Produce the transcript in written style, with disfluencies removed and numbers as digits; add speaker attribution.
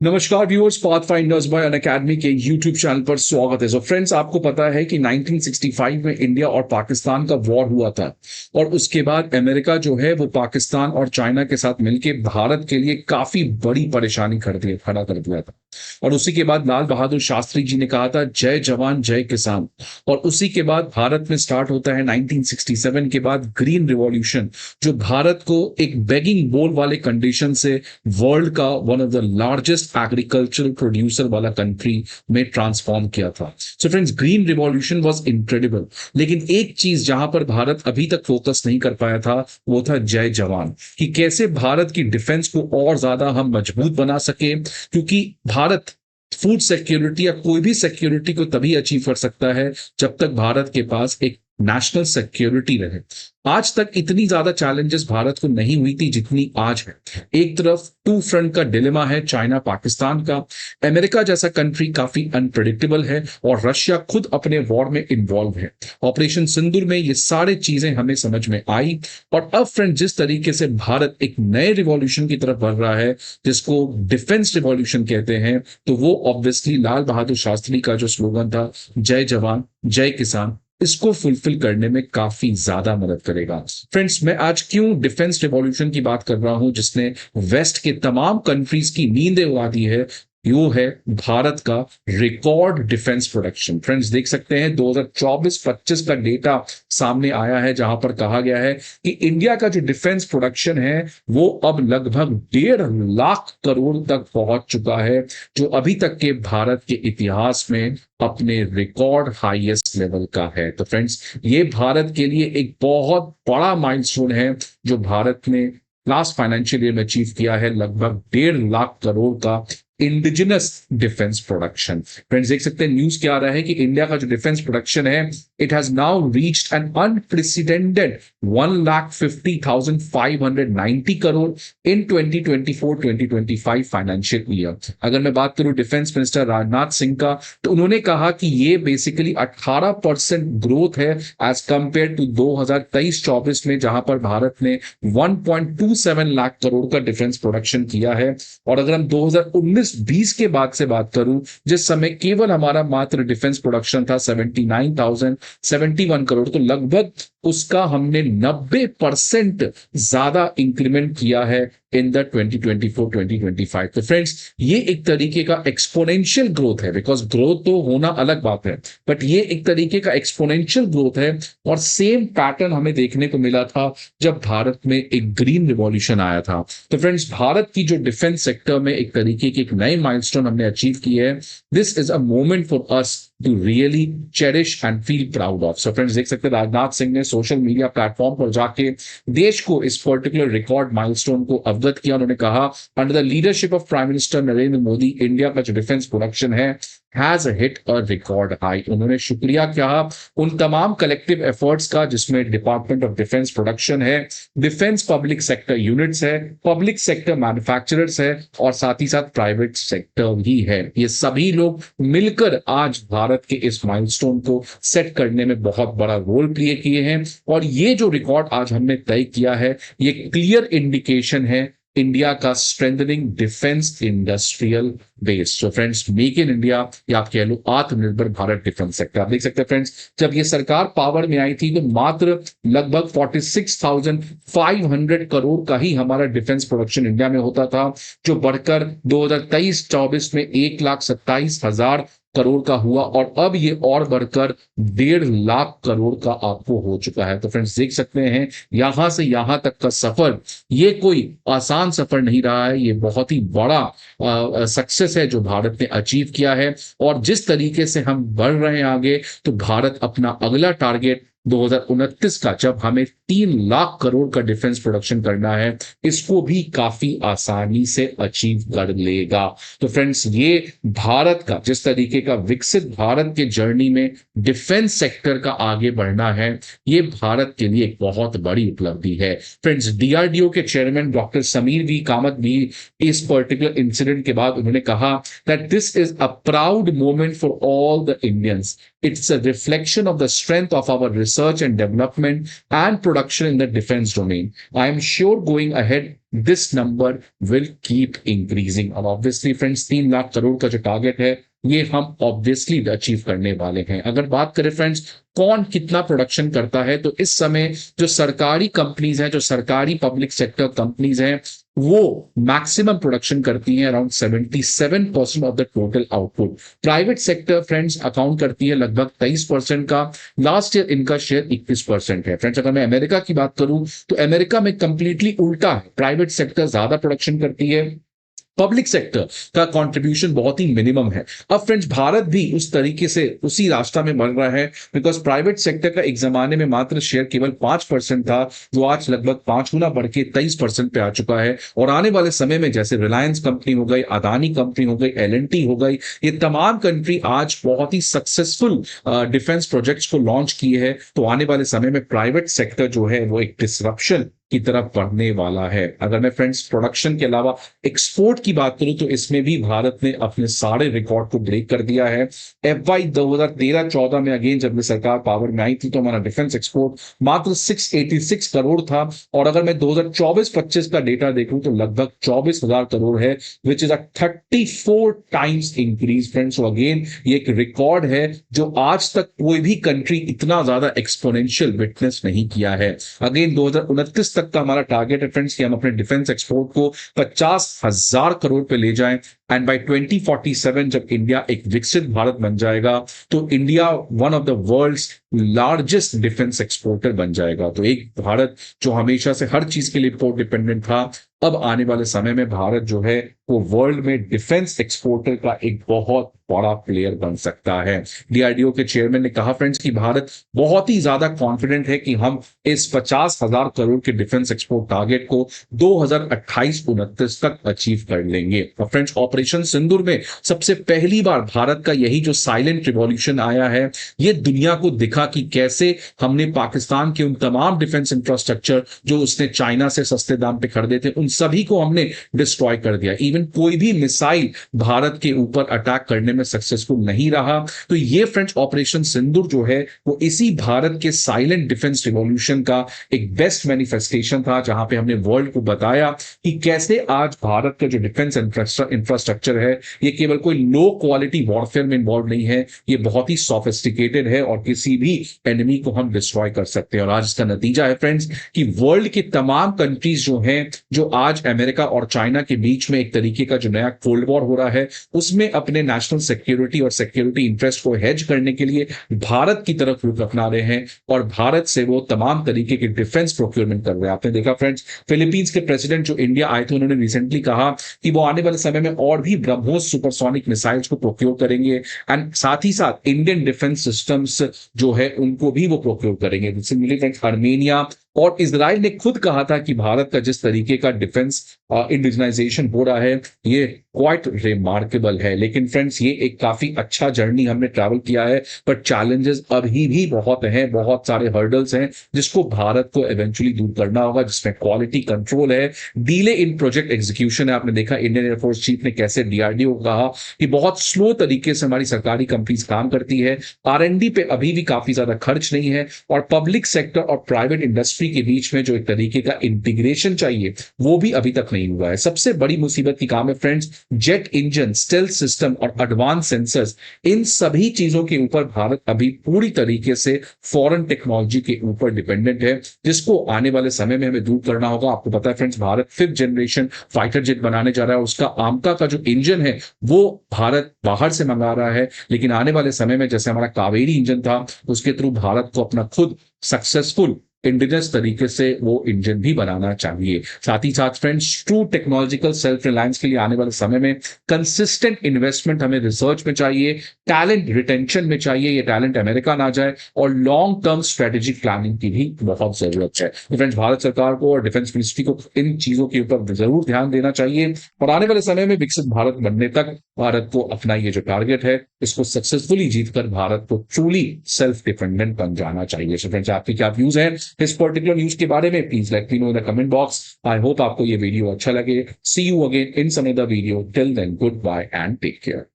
Speaker 1: नमस्कार viewers, Pathfinders bye Unacademy के YouTube channel पर स्वागत है। फ्रेंड्स, आपको पता है कि 1965 में इंडिया और पाकिस्तान का वॉर हुआ था और उसके बाद अमेरिका जो है वो पाकिस्तान और चाइना के साथ मिलकर भारत के लिए काफी बड़ी परेशानी खड़ा कर दिया था। और उसी के बाद लाल बहादुर शास्त्री जी ने कहा था जय जवान जय किसान। और उसी के बाद भारत में स्टार्ट होता है 1967 के बाद ग्रीन रिवॉल्यूशन, जो भारत को एक बेगिंग बोल वाले कंडीशन से वर्ल्ड का one of the largest agricultural producer वाला कंट्री में ट्रांसफॉर्म किया था। So friends, green revolution was incredible. लेकिन एक चीज जहां पर भारत अभी तक फोकस नहीं कर पाया था वो था जय जवान, कि कैसे भारत की डिफेंस को और ज्यादा हम मजबूत बना सके। क्योंकि भारत फूड सिक्योरिटी या कोई भी सिक्योरिटी को तभी अचीव कर सकता है जब तक भारत के पास एक नेशनल सिक्योरिटी रहे। आज तक इतनी ज्यादा चैलेंजेस भारत को नहीं हुई थी जितनी आज है। एक तरफ टू फ्रंट का डिलेमा है चाइना पाकिस्तान का, अमेरिका जैसा कंट्री काफी अनप्रेडिक्टेबल है और रशिया खुद अपने वॉर में इन्वॉल्व है। ऑपरेशन सिंदूर में ये सारी चीजें हमें समझ में आई। और अब फ्रेंड, जिस तरीके से भारत एक नए रिवॉल्यूशन की तरफ बढ़ रहा है जिसको डिफेंस रिवॉल्यूशन कहते हैं, तो वो ऑब्वियसली लाल बहादुर शास्त्री का जो स्लोगन था जय जवान जय किसान, इसको फुलफिल करने में काफी ज्यादा मदद करेगा। फ्रेंड्स, मैं आज क्यों डिफेंस रिवॉल्यूशन की बात कर रहा हूं जिसने वेस्ट के तमाम कंट्रीज की नींदें उड़ा दी है, यो है भारत का रिकॉर्ड डिफेंस प्रोडक्शन। फ्रेंड्स, देख सकते हैं 2024-25 का डेटा सामने आया है जहां पर कहा गया है कि इंडिया का जो डिफेंस प्रोडक्शन है वो अब लगभग 1.5 लाख करोड़ तक पहुंच चुका है, जो अभी तक के भारत के इतिहास में अपने रिकॉर्ड हाईएस्ट लेवल का है। तो फ्रेंड्स, ये भारत के लिए एक बहुत बड़ा माइलस्टोन है जो भारत ने लास्ट फाइनेंशियल ईयर में अचीव किया है, लगभग 1.5 लाख करोड़ का इंडिजिनस डिफेंस प्रोडक्शन। फ्रेंड्स, देख सकते हैं न्यूज क्या आ रहा है कि इंडिया का जो डिफेंस प्रोडक्शन है it has now reached an unprecedented 1,50,590 crore in 2024-2025 financial year. अगर मैं बात करूं डिफेंस मिनिस्टर राजनाथ सिंह का, तो उन्होंने कहा कि ये बेसिकली 18% ग्रोथ है एज कंपेयर टू 2023-24 में, जहां पर भारत ने 1.27 लाख करोड़ का डिफेंस प्रोडक्शन किया है। और अगर हम 2019-20 के बाद से बात करूं, जिस समय केवल हमारा मात्र डिफेंस प्रोडक्शन था 79,071 करोड़, तो लगभग उसका हमने 90% ज्यादा इंक्रीमेंट किया है इन द 2024-2025। तो फ्रेंड्स, ये एक तरीके का एक्सपोनेंशियल ग्रोथ है, बिकॉज ग्रोथ तो होना अलग बात है, बट ये एक तरीके का एक्सपोनेंशियल ग्रोथ है। और सेम पैटर्न हमें देखने को मिला था जब भारत में एक ग्रीन रिवॉल्यूशन आया था। तो फ्रेंड्स, भारत की जो डिफेंस सेक्टर में एक तरीके की एक नई माइलस्टोन हमने अचीव की है। This is a moment for us to really cherish and feel proud of. So friends, देख सकते हैं राजनाथ सिंह ने सोशल मीडिया प्लेटफॉर्म पर जाके देश को इस पर्टिकुलर रिकॉर्ड माइलस्टोन को अवगत किया। उन्होंने कहा, under the leadership of prime minister Narendra Modi, India का जो डिफेंस प्रोडक्शन है has hit a record high. उन्होंने शुक्रिया कहा उन तमाम कलेक्टिव एफर्ट्स का जिसमें डिपार्टमेंट ऑफ डिफेंस प्रोडक्शन है, डिफेंस पब्लिक सेक्टर यूनिट्स है, पब्लिक सेक्टर मैन्युफैक्चरर्स है और साथ ही साथ प्राइवेट सेक्टर भी है। ये सभी लोग मिलकर आज भारत के इस माइलस्टोन को सेट करने में बहुत बड़ा रोल प्ले किए हैं। और ये जो रिकॉर्ड आज हमने तय किया है, ये क्लियर इंडिकेशन है इंडिया का strengthening defence industrial base. So friends, make in India या आप कह लो आत्मनिर्भर भारत डिफेंस सेक्टर। आप देख सकते हैं फ्रेंड्स, जब ये सरकार पावर में आई थी तो मात्र लगभग 46,500 करोड़ का ही हमारा डिफेंस प्रोडक्शन इंडिया में होता था, जो बढ़कर 2023-24 में 1,27,000 करोड़ का हुआ और अब ये और बढ़कर 1.5 लाख करोड़ का आपको हो चुका है। तो फ्रेंड्स, देख सकते हैं यहां से यहां तक का सफर ये कोई आसान सफर नहीं रहा है, ये बहुत ही बड़ा सक्सेस है जो भारत ने अचीव किया है। और जिस तरीके से हम बढ़ रहे हैं आगे, तो भारत अपना अगला टारगेट 2029 का, जब हमें 3 लाख करोड़ का डिफेंस प्रोडक्शन करना है, इसको भी काफी आसानी से अचीव कर लेगा। तो फ्रेंड्स, ये भारत का जिस तरीके का विकसित भारत के जर्नी में डिफेंस सेक्टर का आगे बढ़ना है, ये भारत के लिए एक बहुत बड़ी उपलब्धि है। फ्रेंड्स, डीआरडीओ के chairman doctor Samir V Kamat भी इस पर्टिकुलर इंसिडेंट के बाद उन्होंने कहा that this is a proud moment for all the Indians, it's a reflection of the strength of our research and development and production in the defense domain. I am sure going ahead this number will keep increasing. और obviously friends 3 lakh crore का जो target है ये हम obviously achieve करने वाले हैं। अगर बात करें फ्रेंड्स कौन कितना प्रोडक्शन करता है, तो इस समय जो सरकारी कंपनीज हैं, जो सरकारी पब्लिक सेक्टर कंपनीज हैं, वो मैक्सिमम प्रोडक्शन करती हैं around 77% of the total output. Private sector friends account करती है लगभग 23% का। लास्ट ईयर इनका शेयर 21% है। फ्रेंड्स अगर मैं अमेरिका की बात करूं तो अमेरिका में कंप्लीटली उल्टा है, प्राइवेट सेक्टर ज्यादा प्रोडक्शन करती है, पब्लिक सेक्टर का कंट्रीब्यूशन बहुत ही मिनिमम है। अब फ्रेंड्स भारत भी उस तरीके से उसी रास्ता में बढ़ रहा है, बिकॉज प्राइवेट सेक्टर का एक जमाने में मात्र शेयर केवल 5% था, जो आज लगभग 5 गुना बढ़ के 23% पे आ चुका है। और आने वाले समय में जैसे रिलायंस कंपनी हो गई, अदानी कंपनी हो गई, एल&टी हो गई, ये तमाम कंट्री आज बहुत ही सक्सेसफुल डिफेंस प्रोजेक्ट्स को लॉन्च किए हैं, तो आने वाले समय में प्राइवेट सेक्टर जो है वो एक डिसरप्शन की तरफ बढ़ने वाला है। अगर मैं फ्रेंड्स प्रोडक्शन के अलावा एक्सपोर्ट की बात करूं तो इसमें भी भारत ने अपने सारे रिकॉर्ड को ब्रेक कर दिया है। FY 2013-14 में अगेन जब सरकार पावर में आई थी तो हमारा डिफेंस एक्सपोर्ट मात्र 686 करोड़ था, और अगर मैं 2024-25 का डेटा देखूं तो लगभग 24,000 करोड़ है, which is a 34 times increase friends. So again ये एक रिकॉर्ड है जो आज तक कोई भी कंट्री इतना ज्यादा एक्सपोनेंशियल विटनेस नहीं किया है। अगेन 2029 तक का हमारा टारगेट है फ्रेंड्स कि हम अपने डिफेंस एक्सपोर्ट को 50,000 करोड़ पे ले जाएं, एंड बाय 2047 जब इंडिया एक विकसित भारत बन जाएगा तो India one of the world's largest defence exporter बन जाएगा। तो एक भारत जो हमेशा से हर चीज के लिए इम्पोर्ट डिपेंडेंट था, अब आने वाले समय में भारत जो है वो वर्ल्ड में डिफेंस एक्सपोर्टर का एक बहुत बड़ा प्लेयर बन सकता है। डीआरडीओ के चेयरमैन ने कहा फ्रेंड्स कि भारत बहुत ही ज्यादा कॉन्फिडेंट है कि हम इस 50,000 करोड़ के डिफेंस एक्सपोर्ट टारगेट को 2028-29 तक अचीव कर लेंगे। और फ्रेंड्स ऑपरेशन सिंदूर में सबसे पहली बार भारत का यही जो साइलेंट रिवॉल्यूशन आया है, ये दुनिया को दिखा कि कैसे हमने पाकिस्तान के उन तमाम डिफेंस इंफ्रास्ट्रक्चर जो उसने चाइना से सस्ते दाम पे खरीदे थे, उन सभी को हमने डिस्ट्रॉय कर दिया। इवन कोई भी मिसाइल भारत के ऊपर अटैक करने में सक्सेसफुल नहीं रहा। तो ये फ्रेंड्स ऑपरेशन सिंदूर जो है वो इसी भारत के साइलेंट डिफेंस रिवॉल्यूशन का एक बेस्ट मैनिफेस्टेशन था, जहां पे हमने वर्ल्ड को बताया कि कैसे आज भारत का जो डिफेंस इंफ्रास्ट्रक्चर है ये केवल कोई लो क्वालिटी वॉरफेयर में इन्वॉल्व नहीं है, ये बहुत ही सोफिस्टिकेटेड है और किसी भी एनिमी को हम डिस्ट्रॉय कर सकते हैं। और आज इसका नतीजा है फ्रेंड्स कि वर्ल्ड के तमाम कंट्रीज जो हैं, जो आज अमेरिका और चाइना के बीच में एक तरीके का जो नया कोल्ड वॉर हो रहा है, उसमें अपने नेशनल सिक्योरिटी और सिक्योरिटी इंटरेस्ट को हेज करने के लिए भारत की तरफ रुख अपना रहे हैं और भारत से वो तमाम तरीके के डिफेंस प्रोक्योरमेंट कर रहे हैं। आपने देखा फ्रेंड्स फिलीपींस के प्रेसिडेंट जो इंडिया आए थे, उन्होंने रिसेंटली कहा कि वो आने वाले समय में और भी ब्रह्मोस सुपरसोनिक मिसाइल्स को प्रोक्योर करेंगे, एंड साथ ही साथ इंडियन डिफेंस सिस्टम्स जो है उनको भी वो प्रोक्योर करेंगे। रिसेंटली फ्रेंड्स आर्मेनिया और इजराइल ने खुद कहा था कि भारत का जिस तरीके का डिफेंस इंडिजिनाइजेशन हो रहा है ये क्वाइट रिमार्केबल है। लेकिन फ्रेंड्स ये एक काफी अच्छा जर्नी हमने ट्रैवल किया है, बट चैलेंजेस अभी भी बहुत हैं, बहुत सारे हर्डल्स हैं जिसको भारत को इवेंचुअली दूर करना होगा, जिसमें क्वालिटी कंट्रोल है, डीले इन प्रोजेक्ट एग्जीक्यूशन है। आपने देखा इंडियन एयरफोर्स चीफ ने कैसे डीआरडीओ को कहा कि बहुत स्लो तरीके से हमारी सरकारी कंपनीज काम करती है, आरएनडी पे अभी भी काफी ज्यादा खर्च नहीं है, और पब्लिक सेक्टर और प्राइवेट इंडस्ट्री के बीच में जो एक तरीके का इंटीग्रेशन चाहिए वो भी अभी तक नहीं हुआ है। सबसे बड़ी मुसीबत की काम है friends jet engine, stealth system और एडवांस सेंसर्स, इन सभी चीजों के ऊपर भारत अभी पूरी तरीके से फॉरेन टेक्नोलॉजी के ऊपर डिपेंडेंट है, जिसको आने वाले समय में हमें दूर करना होगा। आपको पता है friends Bharat 5th generation fighter jet बनाने जा रहा है, उसका आमका का जो इंजन है वो भारत बाहर से मंगा रहा है, लेकिन आने वाले समय में जैसे हमारा कावेरी इंजन था उसके थ्रू भारत को अपना खुद सक्सेसफुल इंडिजिनस तरीके से वो इंजन भी बनाना चाहिए। साथ ही साथ friends true technological self reliance के लिए आने वाले समय में कंसिस्टेंट इन्वेस्टमेंट हमें रिसर्च में चाहिए, टैलेंट रिटेंशन में चाहिए, ये टैलेंट अमेरिका ना जाए, और लॉन्ग टर्म स्ट्रेटेजिक प्लानिंग की भी बहुत जरूरत है। तो फ्रेंड्स भारत सरकार को और डिफेंस मिनिस्ट्री को इन चीजों के ऊपर जरूर ध्यान देना चाहिए, और आने वाले समय में विकसित भारत बनने तक भारत को अपना ये जो टारगेट है इसको सक्सेसफुली जीतकर भारत को ट्रूली सेल्फ डिपेंडेंट बन जाना चाहिए। सो फ्रेंड्स आपके क्या व्यूज हैं इस पर्टिकुलर न्यूज के बारे में, please let me know in the comment box. I hope आपको ये वीडियो अच्छा लगे। See you again in some other video, till then goodbye and take care.